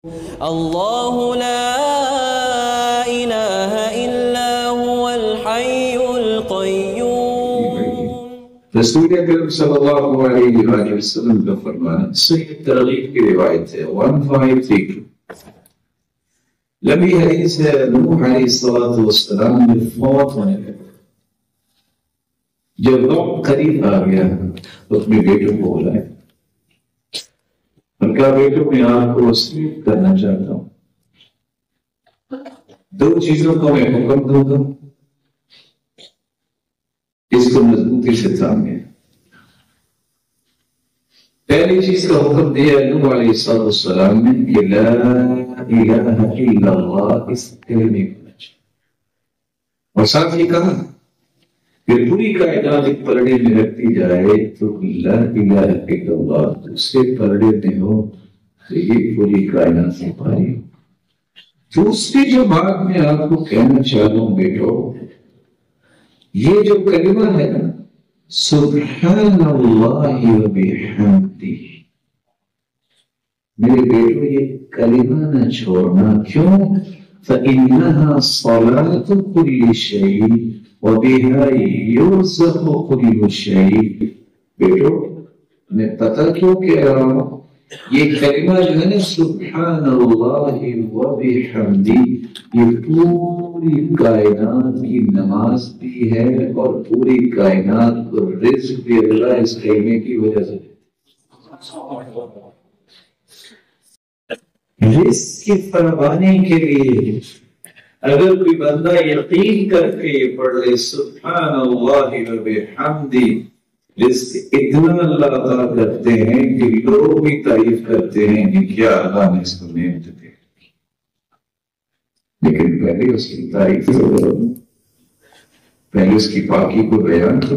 اللہ لا الہ الا هو الحی القیوم۔ رسول اکرم صلی اللہ علیہ وآلہ وسلم کا فرمانا صحیح ترغیب کی روایت ہے 1532۔ لمبی حدیث ہے، نوح علیہ السلام نے فوت ہونے لگا۔ جب وقت قریب آ گیا اپنے بیٹوں کو بلایا اور کہا بیٹوں میں آپ کو وصیت کرنا چاہتا ہوں، دو چیزوں کو میں حکم دوں گا، اس کو مضبوطی سے تھامیں۔ پہلی چیز کا حکم دیا نوح علیہ السلام نے کہ لا الہ الا اللہ، اس کلمے کو نہ چھوڑو، اور ساتھ ہی کہا کہ پوری کائنات ایک پلڑے میں رکھتی جائے تو لا الہ الا اللہ دوسرے پلڑے میں ہو تو یہ پوری کائنات سے بھاری ہو۔ دوسری جو بات میں آپ کو کہنا چاہتا ہوں بیٹو، یہ جو کلمہ ہے نا سبحان اللہ و بحمدہ، میرے بیٹو یہ کلمہ نہ چھوڑنا، کیوں؟ فإنها صلاة كل شيء وبها يرزق كل شيء۔ بیٹو میں پتہ کیوں کہہ رہا ہوں، یہ کلمہ جو ہے نا سبحان اللہ و بحمدہ، یہ پوری کائنات کی نماز بھی ہے اور پوری کائنات کو رزق بھی اللہ اس کلمے کی وجہ سے رزق کی فراوانی کے لیے اگر کوئی بندہ یقین کر کے پڑھ لے سبحان اللہ و بحمدہ، رزق اتنا اللہ عطا کرتے ہیں کہ لوگ بھی تعریف کرتے ہیں کہ کیا اللہ نے اس کو نعمت دی، لیکن پہلے اس کی تعریف کرو، پہلے اس کی پاکی کو بیان کرو۔